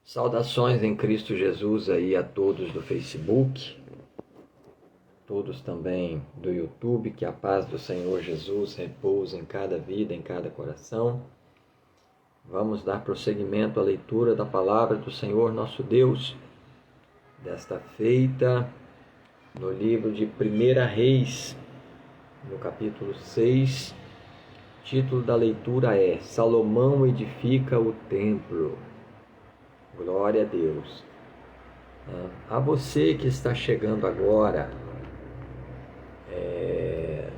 Saudações em Cristo Jesus aí a todos do Facebook, todos também do YouTube, que a paz do Senhor Jesus repouse em cada vida, em cada coração. Vamos dar prosseguimento à leitura da palavra do Senhor nosso Deus, desta feita no livro de 1 Reis, no capítulo 6, título da leitura é Salomão edifica o templo. Glória a Deus. A você que está chegando agora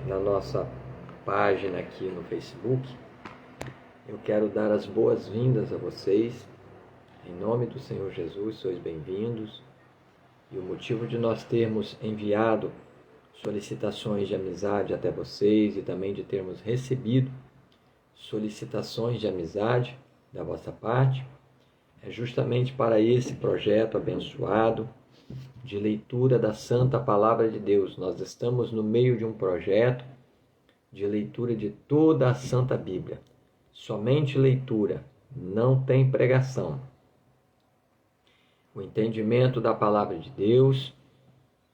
na nossa página aqui no Facebook, eu quero dar as boas-vindas a vocês. Em nome do Senhor Jesus, sois bem-vindos. E o motivo de nós termos enviado solicitações de amizade até vocês e também de termos recebido solicitações de amizade da vossa parte é justamente para esse projeto abençoado de leitura da Santa Palavra de Deus. Nós estamos no meio de um projeto de leitura de toda a Santa Bíblia. Somente leitura, não tem pregação. O entendimento da Palavra de Deus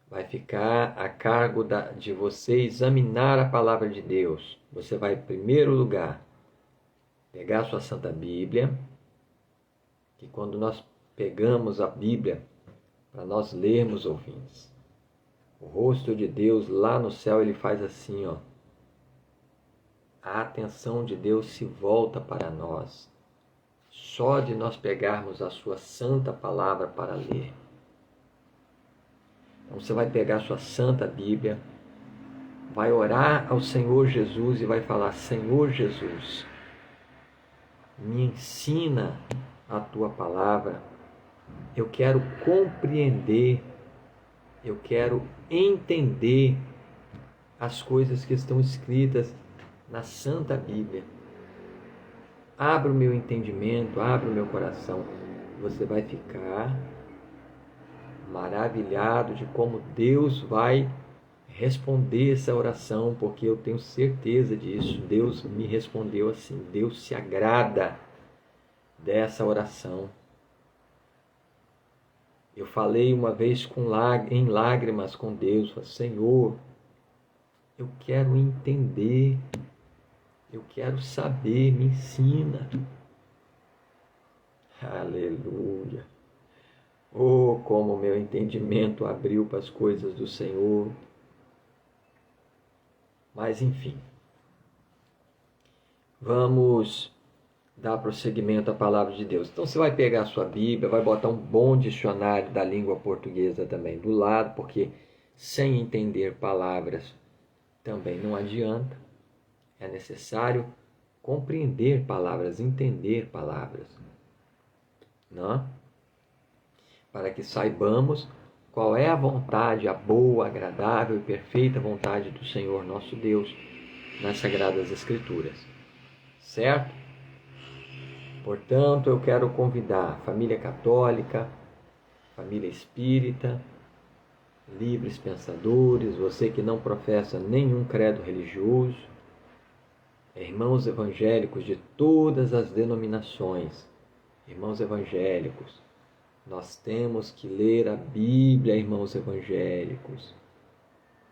vai ficar a cargo de você examinar a Palavra de Deus. Você vai, em primeiro lugar, pegar a sua Santa Bíblia, que quando nós pegamos a Bíblia para nós lermos, ouvintes, o rosto de Deus lá no céu, ele faz assim, ó. A atenção de Deus se volta para nós, só de nós pegarmos a sua santa palavra para ler. Então você vai pegar a sua santa Bíblia, vai orar ao Senhor Jesus e vai falar: Senhor Jesus, me ensina a tua palavra, eu quero compreender, eu quero entender as coisas que estão escritas na Santa Bíblia. Abra o meu entendimento, abra o meu coração. Você vai ficar maravilhado de como Deus vai responder essa oração, porque eu tenho certeza disso. Deus me respondeu assim, Deus se agrada dessa oração. Eu falei uma vez em lágrimas com Deus, falei: Senhor, eu quero entender, eu quero saber, me ensina. Aleluia! Oh, como o meu entendimento abriu para as coisas do Senhor. Mas enfim, vamos dar prosseguimento à palavra de Deus. Então você vai pegar a sua Bíblia, vai botar um bom dicionário da língua portuguesa também do lado, porque sem entender palavras também não adianta. É necessário compreender palavras, entender palavras, não? Para que saibamos qual é a vontade, a boa, agradável e perfeita vontade do Senhor nosso Deus nas Sagradas Escrituras. Certo? Portanto, eu quero convidar a família católica, família espírita, livres pensadores, você que não professa nenhum credo religioso, irmãos evangélicos de todas as denominações, irmãos evangélicos, nós temos que ler a Bíblia, irmãos evangélicos.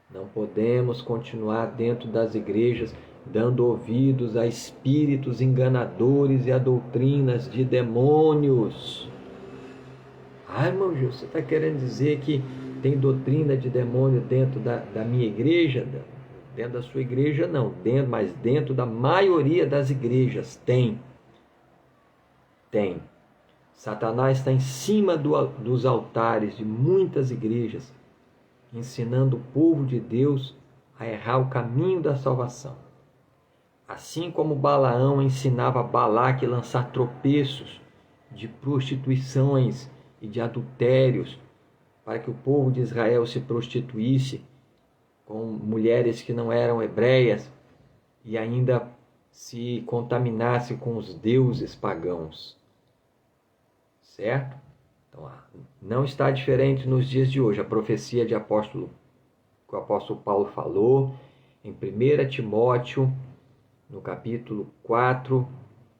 Não podemos continuar dentro das igrejas dando ouvidos a espíritos enganadores e a doutrinas de demônios. Irmão Gil, você está querendo dizer que tem doutrina de demônio dentro da minha igreja? Dentro da sua igreja não, mas dentro da maioria das igrejas tem. Satanás está em cima dos altares de muitas igrejas, ensinando o povo de Deus a errar o caminho da salvação. Assim como Balaão ensinava Balaque a lançar tropeços de prostituições e de adultérios, para que o povo de Israel se prostituísse com mulheres que não eram hebreias e ainda se contaminasse com os deuses pagãos. Certo? Então, não está diferente nos dias de hoje. A profecia que o apóstolo Paulo falou em 1 Timóteo, no capítulo 4,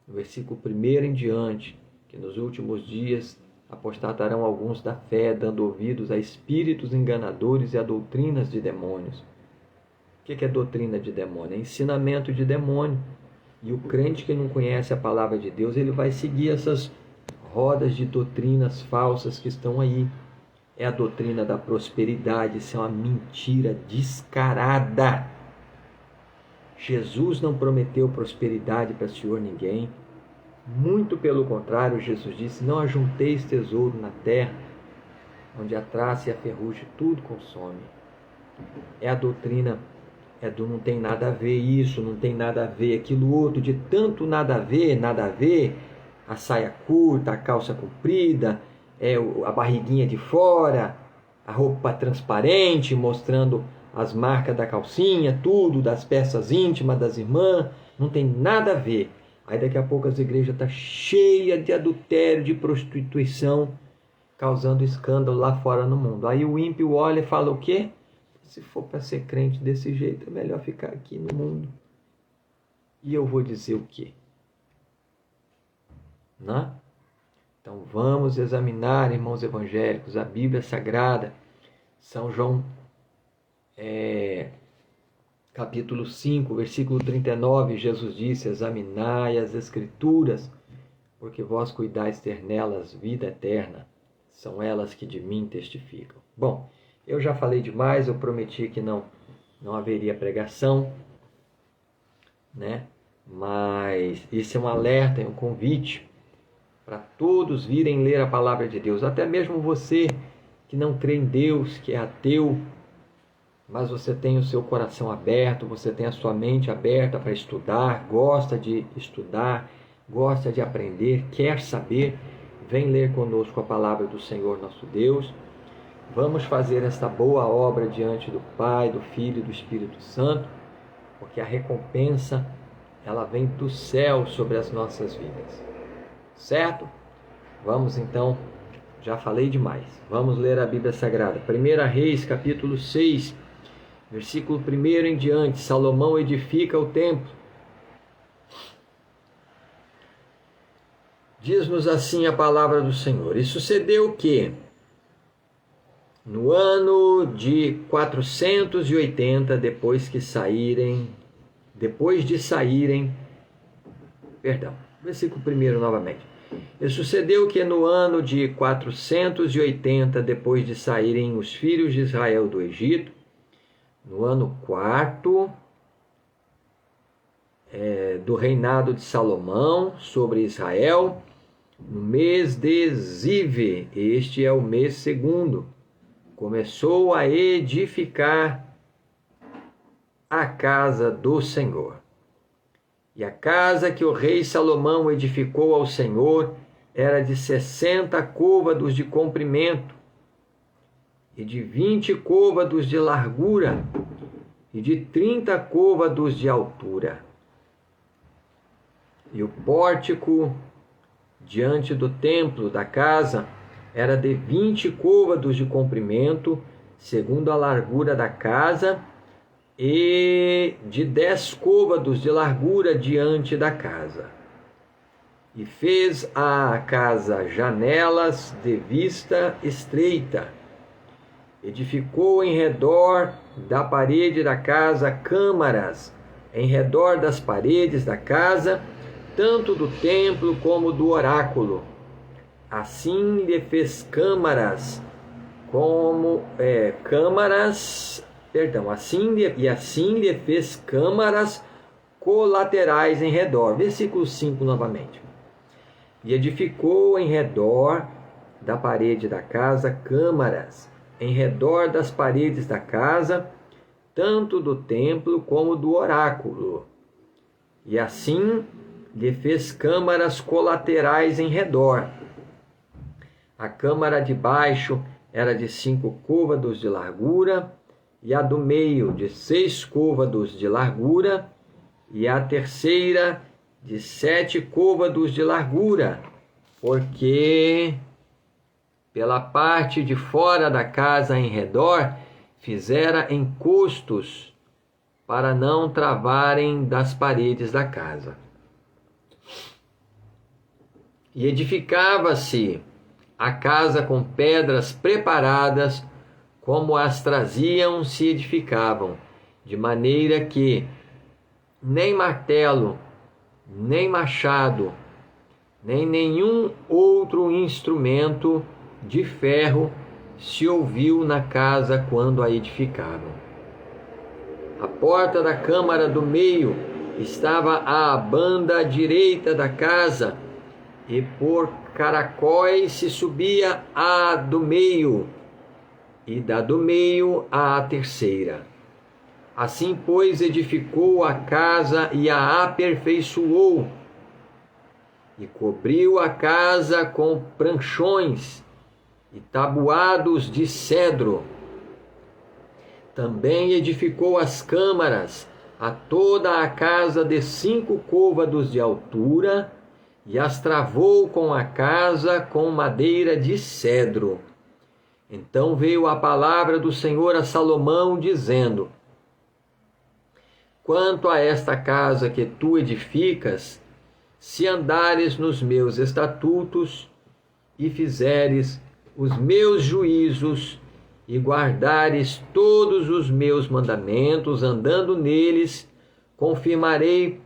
no versículo 1 em diante, que nos últimos dias Apostatarão alguns da fé, dando ouvidos a espíritos enganadores e a doutrinas de demônios. O que é doutrina de demônio? É ensinamento de demônio. E o crente que não conhece a palavra de Deus, ele vai seguir essas rodas de doutrinas falsas que estão aí. É a doutrina da prosperidade, isso é uma mentira descarada. Jesus não prometeu prosperidade para senhor ninguém. Muito pelo contrário, Jesus disse: não ajunteis tesouro na terra, onde a traça e a ferrugem tudo consome. É a doutrina, não tem nada a ver isso, não tem nada a ver aquilo outro, de tanto nada a ver, a saia curta, a calça comprida, a barriguinha de fora, a roupa transparente, mostrando as marcas da calcinha, tudo, das peças íntimas das irmãs, não tem nada a ver. Aí daqui a pouco as igrejas estão cheias de adultério, de prostituição, causando escândalo lá fora no mundo. Aí o ímpio olha e fala o quê? Se for para ser crente desse jeito, é melhor ficar aqui no mundo. E eu vou dizer o quê? Né? Então vamos examinar, irmãos evangélicos, a Bíblia Sagrada. São João, capítulo 5, versículo 39, Jesus disse: examinai as Escrituras, porque vós cuidais ter nelas vida eterna. São elas que de mim testificam. Bom, eu já falei demais, eu prometi que não haveria pregação, né? Mas isso é um alerta, é um convite para todos virem ler a palavra de Deus. Até mesmo você que não crê em Deus, que é ateu, mas você tem o seu coração aberto, você tem a sua mente aberta para estudar, gosta de estudar, gosta de aprender, quer saber, vem ler conosco a palavra do Senhor nosso Deus. Vamos fazer esta boa obra diante do Pai, do Filho e do Espírito Santo, porque a recompensa, ela vem do céu sobre as nossas vidas. Certo? Vamos então, já falei demais. Vamos ler a Bíblia Sagrada. 1 Reis, capítulo 6, versículo 1 em diante. Salomão edifica o templo. Diz-nos assim a palavra do Senhor: e sucedeu que, no ano de 480, depois de saírem, versículo 1 novamente. E sucedeu que no ano de 480, depois de saírem os filhos de Israel do Egito, no ano 4 do reinado de Salomão sobre Israel, no mês de Zive, este é o mês segundo, começou a edificar a casa do Senhor. E a casa que o rei Salomão edificou ao Senhor era de 60 côvados de comprimento, e de 20 côvados de largura, e de 30 côvados de altura. E o pórtico diante do templo da casa era de 20 côvados de comprimento, segundo a largura da casa, e de 10 côvados de largura diante da casa. E fez à casa janelas de vista estreita. Edificou em redor da parede da casa câmaras, em redor das paredes da casa, tanto do templo como do oráculo. Assim lhe fez assim lhe fez câmaras colaterais em redor. Versículo 5 novamente. E edificou em redor da parede da casa câmaras, em redor das paredes da casa, tanto do templo como do oráculo. E assim lhe fez câmaras colaterais em redor. A câmara de baixo era de 5 côvados de largura, e a do meio de 6 côvados de largura, e a terceira de 7 côvados de largura, porque pela parte de fora da casa em redor fizera encostos para não travarem das paredes da casa. E edificava-se a casa com pedras preparadas, como as traziam se edificavam, de maneira que nem martelo, nem machado, nem nenhum outro instrumento de ferro se ouviu na casa quando a edificavam. A porta da câmara do meio estava à banda direita da casa, e por caracóis se subia à do meio, e da do meio à terceira. Assim, pois, edificou a casa e a aperfeiçoou, e cobriu a casa com pranchões e tabuados de cedro. Também edificou as câmaras, a toda a casa de 5 côvados de altura, e as travou com a casa com madeira de cedro. Então veio a palavra do Senhor a Salomão, dizendo: quanto a esta casa que tu edificas, se andares nos meus estatutos e fizeres os meus juízos e guardares todos os meus mandamentos, andando neles, confirmarei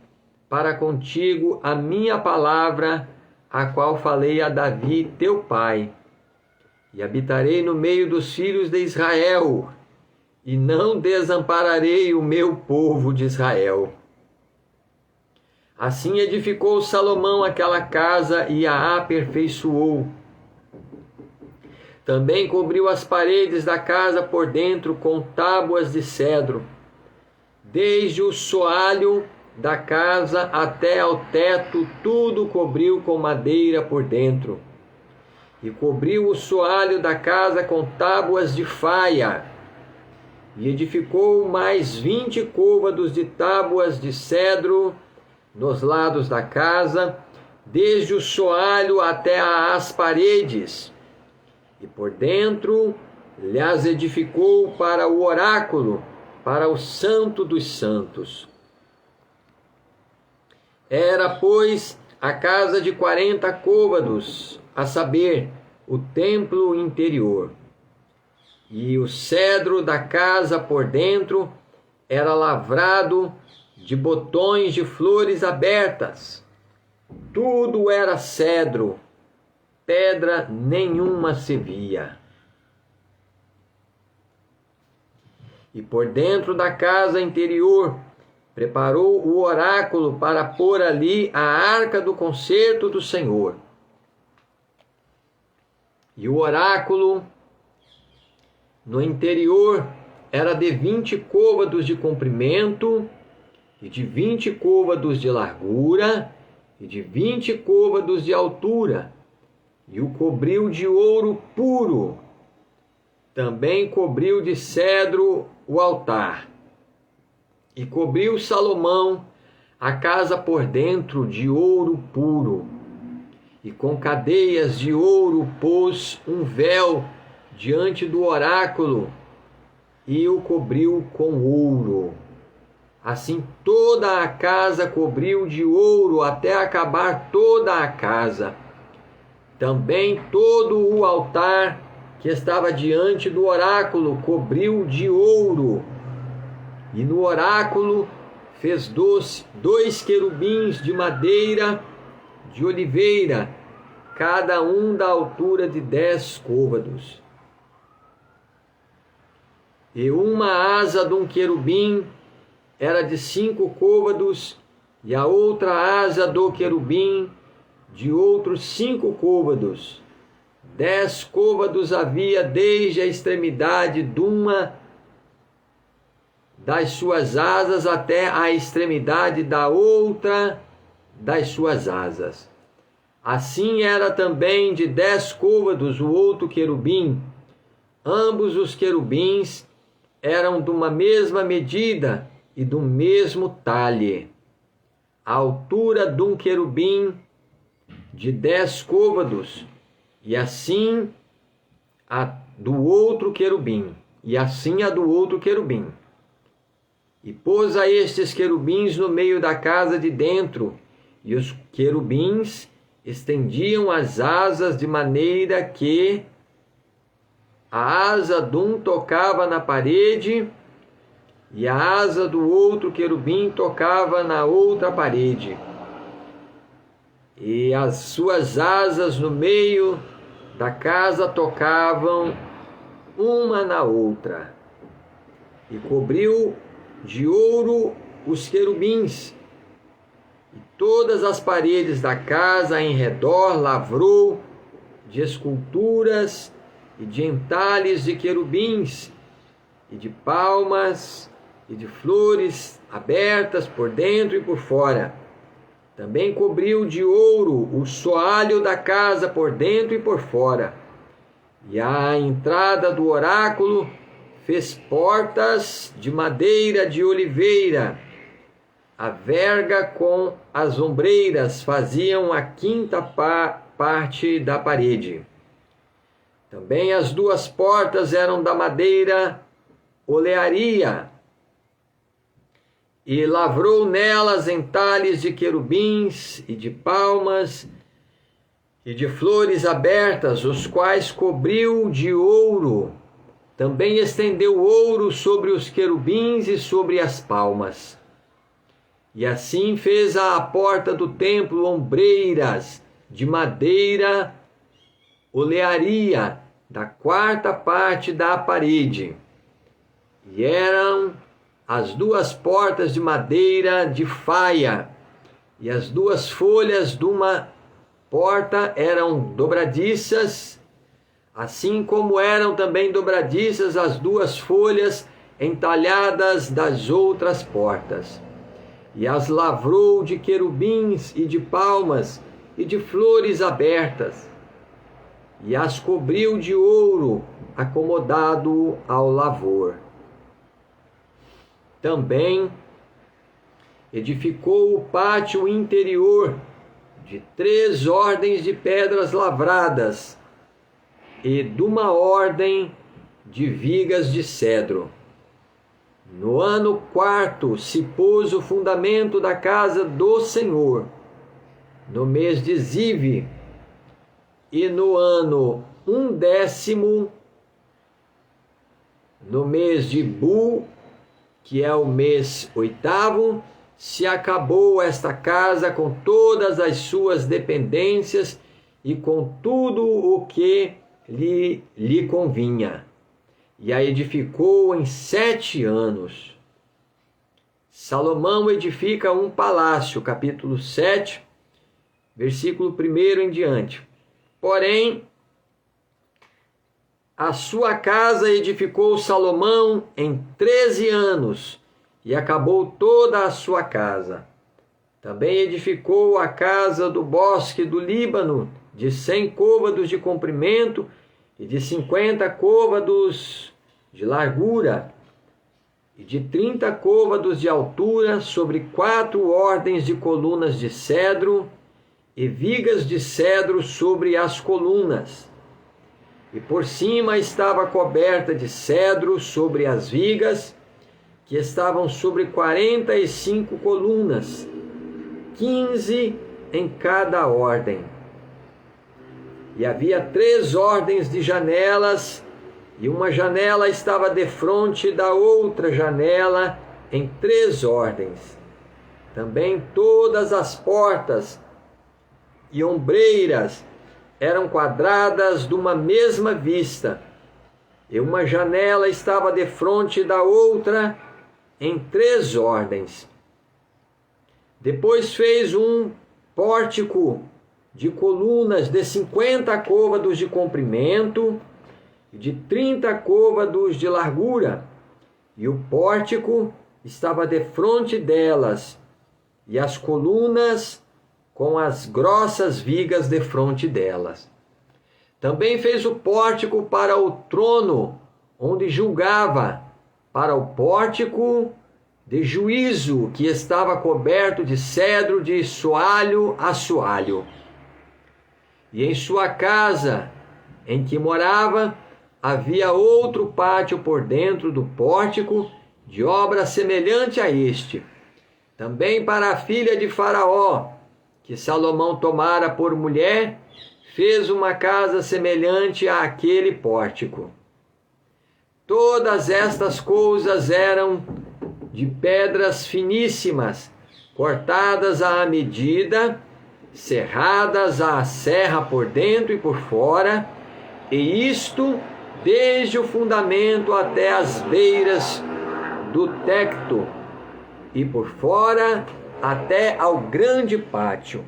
para contigo a minha palavra, a qual falei a Davi teu pai, e habitarei no meio dos filhos de Israel, e não desampararei o meu povo de Israel. Assim edificou Salomão aquela casa e a aperfeiçoou. Também cobriu as paredes da casa por dentro com tábuas de cedro, desde o soalho da casa até ao teto, tudo cobriu com madeira por dentro. E cobriu o soalho da casa com tábuas de faia, e edificou mais 20 côvados de tábuas de cedro nos lados da casa, desde o soalho até as paredes. E por dentro lhas edificou para o oráculo, para o santo dos santos. Era, pois, a casa de 40 côvados, a saber, o templo interior. E o cedro da casa por dentro era lavrado de botões de flores abertas. Tudo era cedro, pedra nenhuma se via. E por dentro da casa interior preparou o oráculo para pôr ali a arca do concerto do Senhor. E o oráculo no interior era de 20 côvados de comprimento, e de 20 côvados de largura, e de 20 côvados de altura, e o cobriu de ouro puro. Também cobriu de cedro o altar. E cobriu Salomão a casa por dentro de ouro puro, e com cadeias de ouro pôs um véu diante do oráculo, e o cobriu com ouro. Assim toda a casa cobriu de ouro até acabar toda a casa. Também todo o altar que estava diante do oráculo cobriu de ouro. E no oráculo fez 2 querubins de madeira de oliveira, cada um da altura de 10 côvados. E uma asa de um querubim era de 5 côvados, e a outra asa do querubim de outros 5 côvados. 10 côvados havia desde a extremidade de uma das suas asas até a extremidade da outra das suas asas. Assim era também de 10 côvados o outro querubim. Ambos os querubins eram de uma mesma medida e do mesmo talhe. A altura de um querubim de 10 côvados, e assim a do outro querubim, e assim a do outro querubim. E pôs a estes querubins no meio da casa de dentro, e os querubins estendiam as asas de maneira que a asa de um tocava na parede e a asa do outro querubim tocava na outra parede. E as suas asas no meio da casa tocavam uma na outra. E cobriu de ouro os querubins. E todas as paredes da casa em redor lavrou de esculturas e de entalhes de querubins, e de palmas, e de flores abertas por dentro e por fora. Também cobriu de ouro o soalho da casa por dentro e por fora. E à entrada do oráculo fez portas de madeira de oliveira. A verga com as ombreiras faziam a quinta parte da parede. Também as duas portas eram da madeira olearia, e lavrou nelas entalhes de querubins e de palmas e de flores abertas, os quais cobriu de ouro. Também estendeu ouro sobre os querubins e sobre as palmas. E assim fez à porta do templo ombreiras de madeira olearia da quarta parte da parede. E eram as duas portas de madeira de faia, e as duas folhas de uma porta eram dobradiças, assim como eram também dobradiças as duas folhas entalhadas das outras portas. E as lavrou de querubins e de palmas e de flores abertas, e as cobriu de ouro acomodado ao lavor. Também edificou o pátio interior de 3 ordens de pedras lavradas e de uma ordem de vigas de cedro. No ano 4º se pôs o fundamento da casa do Senhor, no mês de Zive, e no ano 11º, no mês de Bu, que é o mês 8º, se acabou esta casa com todas as suas dependências e com tudo o que lhe convinha. E a edificou em 7 anos. Salomão edifica um palácio, capítulo 7, versículo 1 em diante. Porém, a sua casa edificou Salomão em 13 anos, e acabou toda a sua casa. Também edificou a casa do bosque do Líbano, de 100 côvados de comprimento e de 50 côvados de largura, e de 30 côvados de altura, sobre 4 ordens de colunas de cedro, e vigas de cedro sobre as colunas. E por cima estava coberta de cedro sobre as vigas, que estavam sobre 45 colunas, 15 em cada ordem. E havia 3 ordens de janelas, e uma janela estava defronte da outra janela em 3 ordens. Também todas as portas e ombreiras eram quadradas de uma mesma vista, e uma janela estava defronte da outra em 3 ordens. Depois fez um pórtico de colunas de 50 côvados de comprimento e de 30 côvados de largura, e o pórtico estava defronte delas, e as colunas com as grossas vigas defronte delas. Também fez o pórtico para o trono, onde julgava, para o pórtico de juízo, que estava coberto de cedro de soalho a soalho. E em sua casa, em que morava, havia outro pátio por dentro do pórtico, de obra semelhante a este, também para a filha de Faraó, que Salomão tomara por mulher, fez uma casa semelhante àquele pórtico. Todas estas coisas eram de pedras finíssimas, cortadas à medida, serradas à serra por dentro e por fora, e isto desde o fundamento até as beiras do tecto, e por fora até ao grande pátio.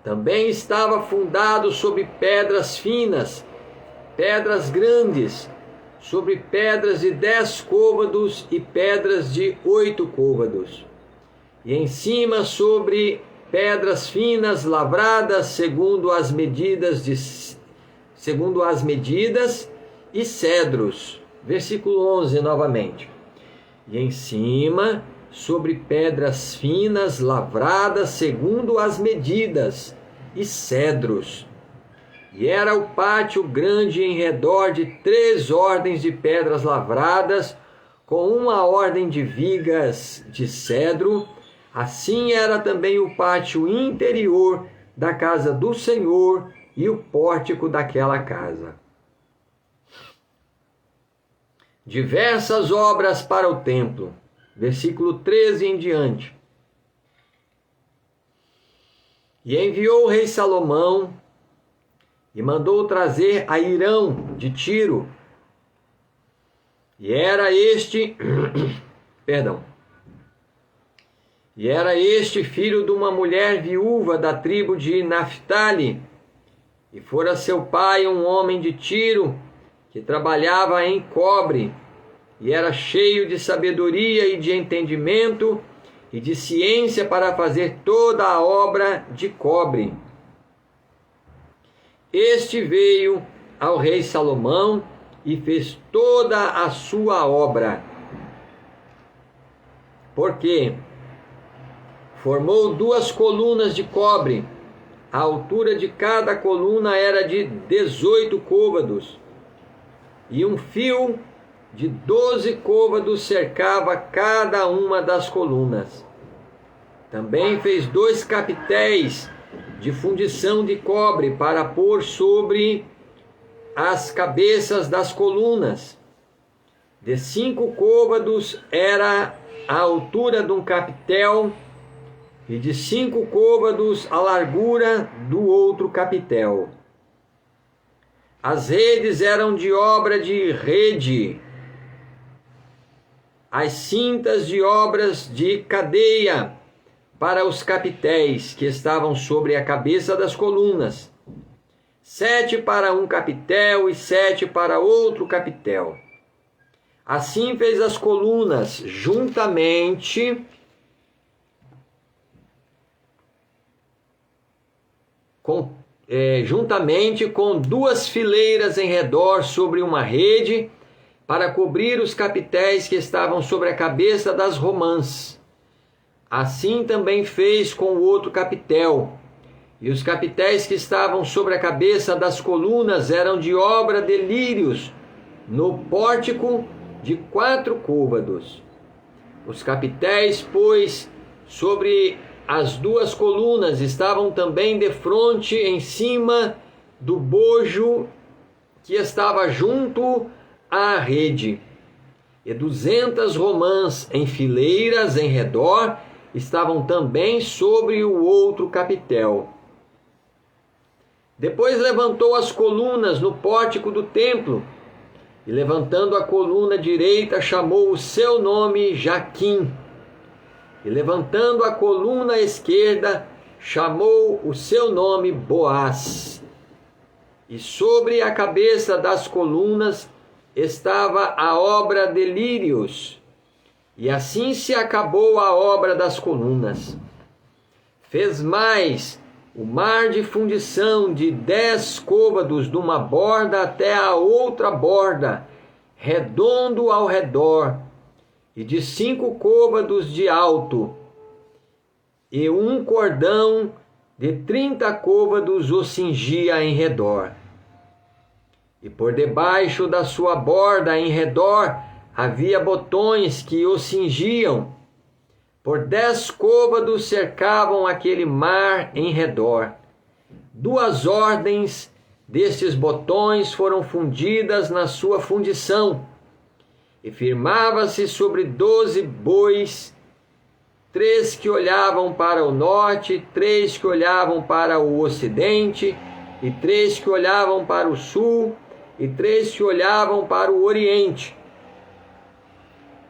Também estava fundado sobre pedras finas, pedras grandes, sobre pedras de 10 côvados e pedras de 8 côvados. E em cima sobre pedras finas lavradas segundo as medidas e cedros. Versículo 11 novamente. E em cima sobre pedras finas lavradas segundo as medidas e cedros. E era o pátio grande em redor de 3 ordens de pedras lavradas, com uma ordem de vigas de cedro. Assim era também o pátio interior da casa do Senhor e o pórtico daquela casa. Diversas obras para o templo. Versículo 13 em diante. E enviou o rei Salomão e mandou trazer a Hirão de Tiro. E era este filho de uma mulher viúva da tribo de Naphtali. E fora seu pai um homem de Tiro, que trabalhava em cobre, e era cheio de sabedoria e de entendimento e de ciência para fazer toda a obra de cobre. Este veio ao rei Salomão e fez toda a sua obra. Porque formou 2 colunas de cobre. A altura de cada coluna era de 18 côvados, e um fio de 12 côvados cercava cada uma das colunas. Também fez 2 capitéis de fundição de cobre para pôr sobre as cabeças das colunas. De 5 côvados era a altura de um capitel, e de 5 côvados a largura do outro capitel. As redes eram de obra de rede, as cintas de obras de cadeia para os capitéis que estavam sobre a cabeça das colunas, 7 para um capitel e 7 para outro capitel. Assim fez as colunas juntamente com 2 fileiras em redor sobre uma rede, para cobrir os capitéis que estavam sobre a cabeça das romãs. Assim também fez com o outro capitel. E os capitéis que estavam sobre a cabeça das colunas eram de obra de lírios, no pórtico de 4 côvados. Os capitéis, pois, sobre as 2 colunas estavam também de fronte em cima do bojo que estava junto à rede. E 200 romãs em fileiras em redor estavam também sobre o outro capitel. Depois levantou as colunas no pórtico do templo, e levantando a coluna direita chamou o seu nome Jaquim. E levantando a coluna esquerda, chamou o seu nome Boaz. E sobre a cabeça das colunas estava a obra de lírios. E assim se acabou a obra das colunas. Fez mais o mar de fundição de 10 côvados de uma borda até a outra borda, redondo ao redor, e de 5 côvados de alto, e um cordão de 30 côvados o cingia em redor. E por debaixo da sua borda em redor havia botões que o cingiam. Por 10 côvados cercavam aquele mar em redor. 2 ordens destes botões foram fundidas na sua fundição, e firmava-se sobre 12 bois, 3 que olhavam para o norte, 3 que olhavam para o ocidente, e 3 que olhavam para o sul, e 3 que olhavam para o oriente.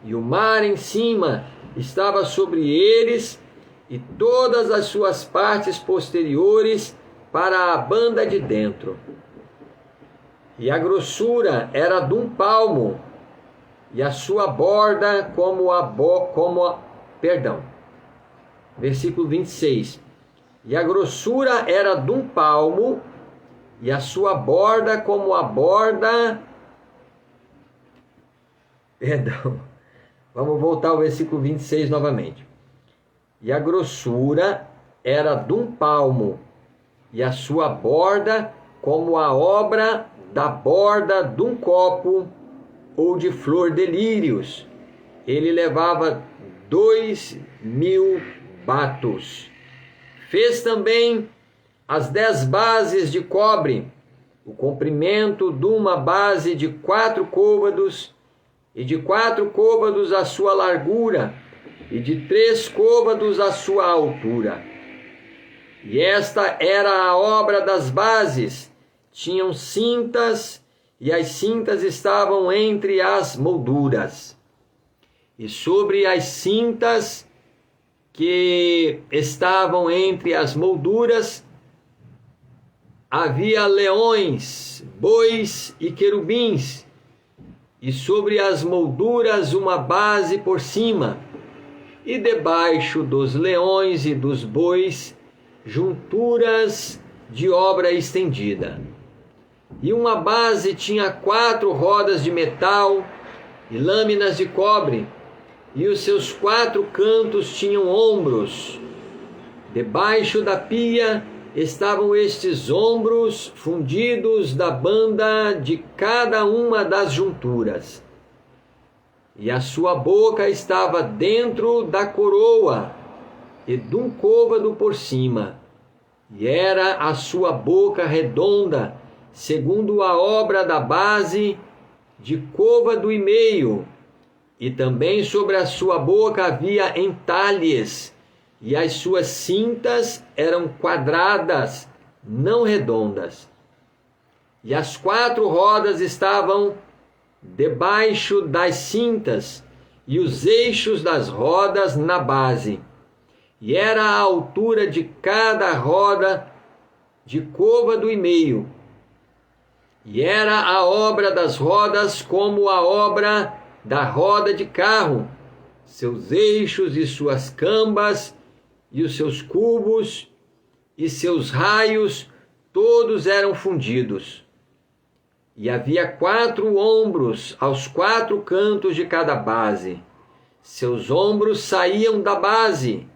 E o mar em cima estava sobre eles, e todas as suas partes posteriores para a banda de dentro. E a grossura era de 1 palmo, e a sua borda versículo 26. E a grossura era de 1 palmo, e a sua borda como a borda... Vamos voltar ao versículo 26 novamente. E a grossura era de 1 palmo, e a sua borda como a obra da borda de um copo ou de flor de lírios. Ele levava 2.000 batos. Fez também as 10 bases de cobre, o comprimento de uma base de 4 côvados, e de 4 côvados a sua largura, e de 3 côvados a sua altura. E esta era a obra das bases. Tinham cintas, e as cintas estavam entre as molduras. E sobre as cintas que estavam entre as molduras, havia leões, bois e querubins, e sobre as molduras uma base por cima, e debaixo dos leões e dos bois, junturas de obra estendida. E uma base tinha 4 rodas de metal e lâminas de cobre, e os seus 4 cantos tinham ombros. Debaixo da pia estavam estes ombros fundidos da banda de cada uma das junturas. E a sua boca estava dentro da coroa, e de 1 côvado por cima. E era a sua boca redonda, segundo a obra da base, de 1,5 côvado, e também sobre a sua boca havia entalhes, e as suas cintas eram quadradas, não redondas. E as 4 rodas estavam debaixo das cintas, e os eixos das rodas na base. E era a altura de cada roda de 1,5 côvado, e era a obra das rodas como a obra da roda de carro, seus eixos e suas cambas, e os seus cubos e seus raios, todos eram fundidos. E havia 4 ombros aos 4 cantos de cada base. Seus ombros saíam da base,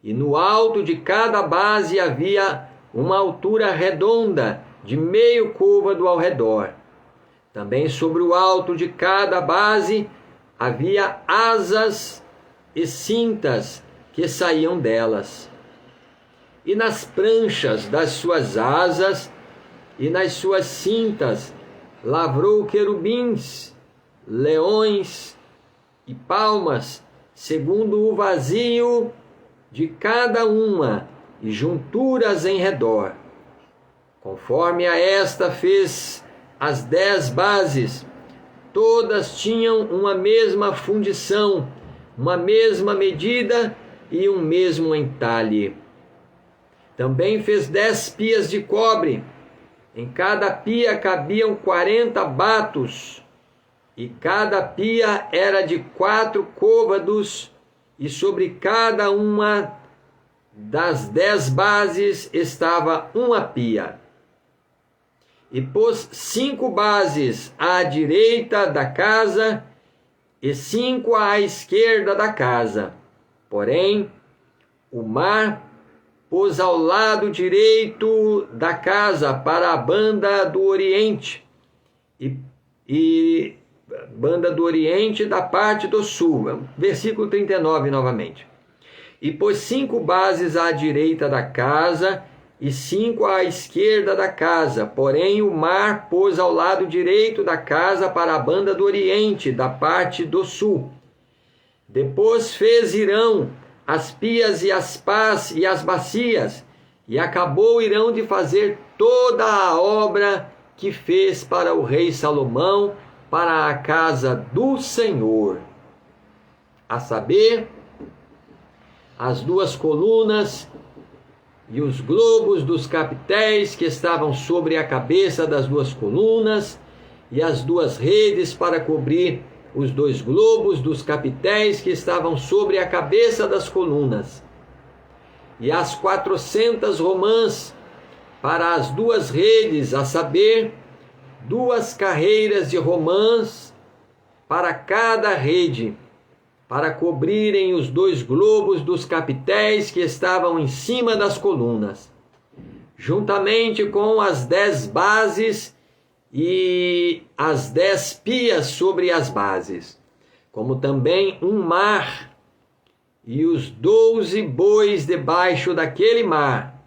e no alto de cada base havia uma altura redonda de 0,5 côvado ao redor. Também sobre o alto de cada base havia asas e cintas que saíam delas. E nas pranchas das suas asas e nas suas cintas lavrou querubins, leões e palmas, segundo o vazio de cada uma, e junturas em redor. Conforme a esta fez as 10 bases, todas tinham uma mesma fundição, uma mesma medida e um mesmo entalhe. Também fez 10 pias de cobre. Em cada pia cabiam 40 batos, e cada pia era de 4 côvados, e sobre cada uma das 10 bases estava uma pia. E pôs 5 bases à direita da casa e 5 à esquerda da casa. Porém, o mar pôs ao lado direito da casa para a banda do oriente, e banda do oriente da parte do sul. Versículo 39 novamente. E pôs 5 bases à direita da casa e 5 à esquerda da casa. Porém, o mar pôs ao lado direito da casa para a banda do oriente, da parte do sul. Depois fez Hirão as pias e as pás e as bacias, e acabou Hirão de fazer toda a obra que fez para o rei Salomão, para a casa do Senhor, a saber, as 2 colunas e os globos dos capitéis que estavam sobre a cabeça das 2 colunas, e as 2 redes para cobrir os 2 globos dos capitéis que estavam sobre a cabeça das colunas, e as 400 romãs para as 2 redes, a saber, 2 carreiras de romãs para cada rede, para cobrirem os 2 globos dos capitéis que estavam em cima das colunas, juntamente com as 10 bases e as 10 pias sobre as bases, como também um mar e os 12 bois debaixo daquele mar,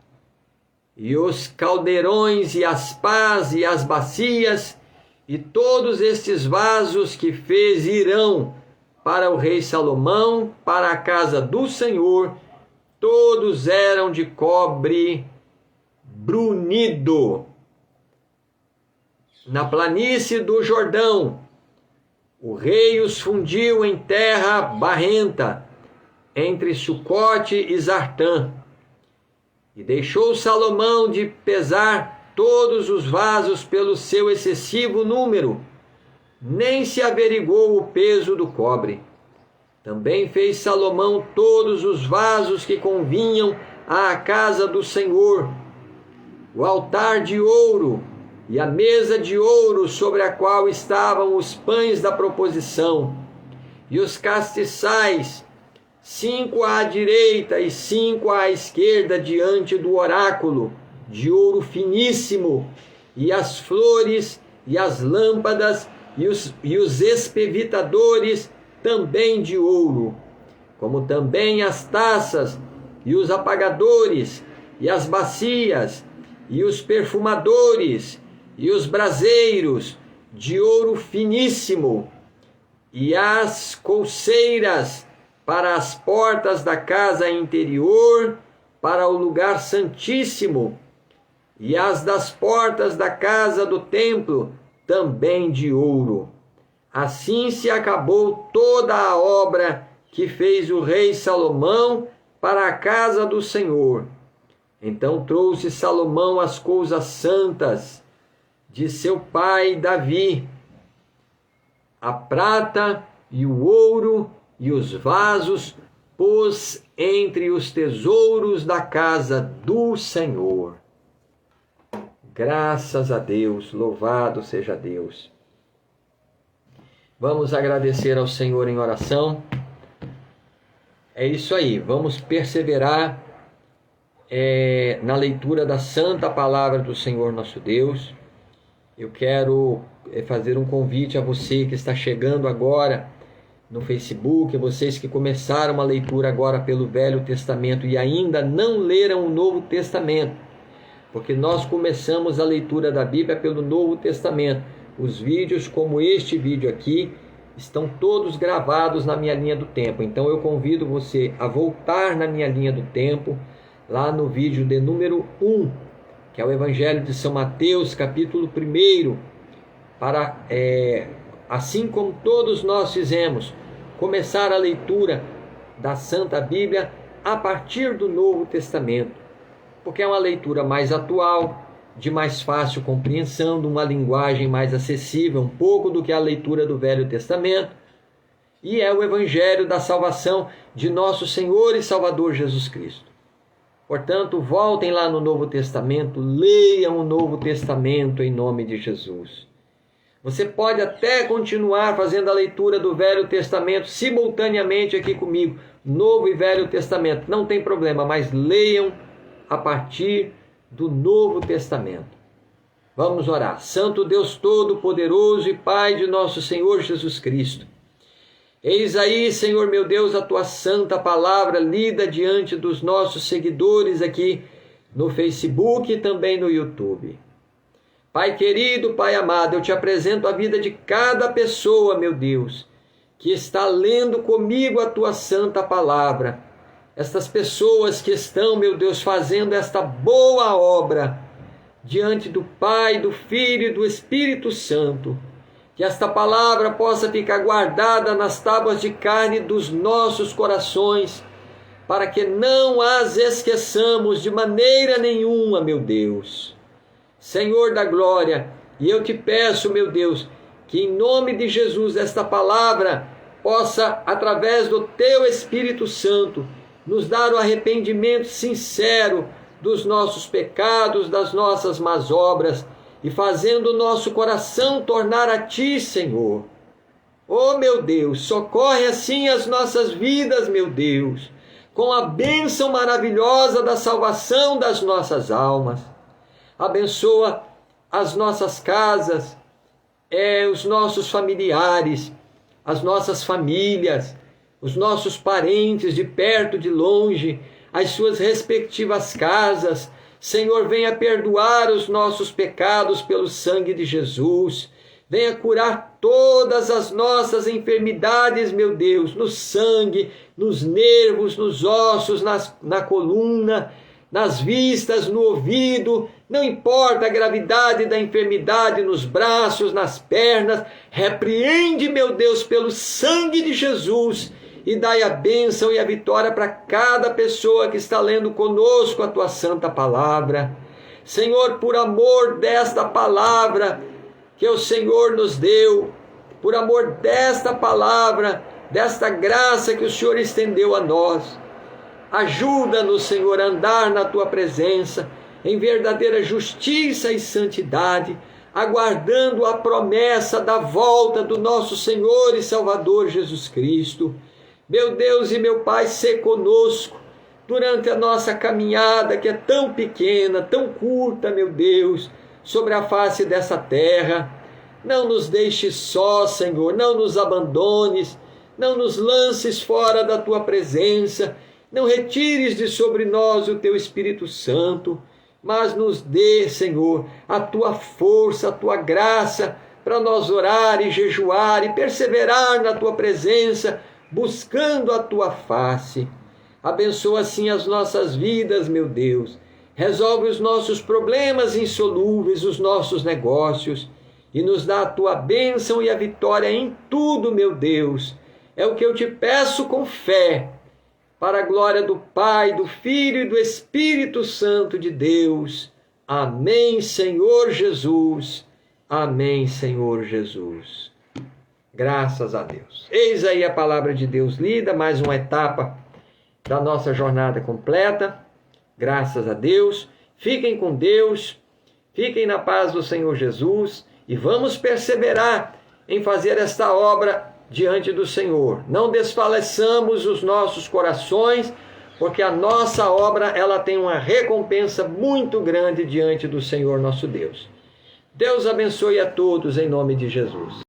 e os caldeirões e as pás e as bacias, e todos estes vasos que fez Hirão para o rei Salomão, para a casa do Senhor, todos eram de cobre brunido. Na planície do Jordão, o rei os fundiu em terra barrenta, entre Sucote e Zartã, e deixou Salomão de pesar todos os vasos pelo seu excessivo número, nem se averigou o peso do cobre. Também fez Salomão todos os vasos que convinham à casa do Senhor, o altar de ouro e a mesa de ouro sobre a qual estavam os pães da proposição, e os castiçais, 5 à direita e 5 à esquerda diante do oráculo, de ouro finíssimo, e as flores e as lâmpadas e os espevitadores também de ouro, como também as taças e os apagadores e as bacias e os perfumadores e os braseiros de ouro finíssimo, e as colseiras para as portas da casa interior, para o lugar santíssimo, e as das portas da casa do templo, também de ouro. Assim se acabou toda a obra que fez o rei Salomão para a casa do Senhor. Então trouxe Salomão as coisas santas de seu pai Davi, a prata e o ouro e os vasos, pôs entre os tesouros da casa do Senhor. Graças a Deus, louvado seja Deus. Vamos agradecer ao Senhor em oração. É isso aí, vamos perseverar na leitura da santa palavra do Senhor nosso Deus. Eu quero fazer um convite a você que está chegando agora no Facebook, vocês que começaram a leitura agora pelo Velho Testamento e ainda não leram o Novo Testamento, porque nós começamos a leitura da Bíblia pelo Novo Testamento. Os vídeos como este vídeo aqui estão todos gravados na minha linha do tempo, então eu convido você a voltar na minha linha do tempo, lá no vídeo de número 1, que é o Evangelho de São Mateus, capítulo 1, para, assim como todos nós fizemos, começar a leitura da Santa Bíblia a partir do Novo Testamento, porque é uma leitura mais atual, de mais fácil compreensão, de uma linguagem mais acessível, um pouco do que a leitura do Velho Testamento, e é o Evangelho da salvação de nosso Senhor e Salvador Jesus Cristo. Portanto, voltem lá no Novo Testamento, leiam o Novo Testamento em nome de Jesus. Você pode até continuar fazendo a leitura do Velho Testamento simultaneamente aqui comigo, Novo e Velho Testamento, não tem problema, mas leiam a partir do Novo Testamento. Vamos orar. Santo Deus Todo-Poderoso e Pai de nosso Senhor Jesus Cristo, Eis aí, Senhor meu Deus, a tua santa palavra lida diante dos nossos seguidores aqui no Facebook e também no YouTube. Pai querido, Pai amado, eu te apresento a vida de cada pessoa, meu Deus, que está lendo comigo a tua santa palavra. Estas pessoas que estão, meu Deus, fazendo esta boa obra diante do Pai, do Filho e do Espírito Santo. Que esta palavra possa ficar guardada nas tábuas de carne dos nossos corações, para que não as esqueçamos de maneira nenhuma, meu Deus. Senhor da glória, e eu te peço, meu Deus, que em nome de Jesus esta palavra possa, através do teu Espírito Santo, nos dar o arrependimento sincero dos nossos pecados, das nossas más obras, e fazendo o nosso coração tornar a ti, Senhor. Oh, meu Deus, socorre assim as nossas vidas, meu Deus, com a bênção maravilhosa da salvação das nossas almas. Abençoa as nossas casas, os nossos familiares, as nossas famílias, os nossos parentes de perto, de longe, as suas respectivas casas. Senhor, venha perdoar os nossos pecados pelo sangue de Jesus. Venha curar todas as nossas enfermidades, meu Deus, no sangue, nos nervos, nos ossos, na coluna, nas vistas, no ouvido. Não importa a gravidade da enfermidade, nos braços, nas pernas. Repreende, meu Deus, pelo sangue de Jesus. E dai a bênção e a vitória para cada pessoa que está lendo conosco a tua santa palavra. Senhor, por amor desta palavra que o Senhor nos deu, por amor desta palavra, desta graça que o Senhor estendeu a nós, ajuda-nos, Senhor, a andar na tua presença em verdadeira justiça e santidade, aguardando a promessa da volta do nosso Senhor e Salvador Jesus Cristo. Meu Deus e meu Pai, sê conosco durante a nossa caminhada, que é tão pequena, tão curta, meu Deus, sobre a face dessa terra. Não nos deixes só, Senhor, não nos abandones, não nos lances fora da tua presença, não retires de sobre nós o teu Espírito Santo, mas nos dê, Senhor, a tua força, a tua graça, para nós orar e jejuar e perseverar na tua presença, buscando a tua face. Abençoa assim as nossas vidas, meu Deus. Resolve os nossos problemas insolúveis, os nossos negócios, e nos dá a tua bênção e a vitória em tudo, meu Deus. É o que eu te peço com fé, para a glória do Pai, do Filho e do Espírito Santo de Deus. Amém, Senhor Jesus. Amém, Senhor Jesus. Graças a Deus. Eis aí a palavra de Deus lida, mais uma etapa da nossa jornada completa. Graças a Deus. Fiquem com Deus, fiquem na paz do Senhor Jesus e vamos perseverar em fazer esta obra diante do Senhor. Não desfaleçamos os nossos corações, porque a nossa obra ela tem uma recompensa muito grande diante do Senhor nosso Deus. Deus abençoe a todos em nome de Jesus.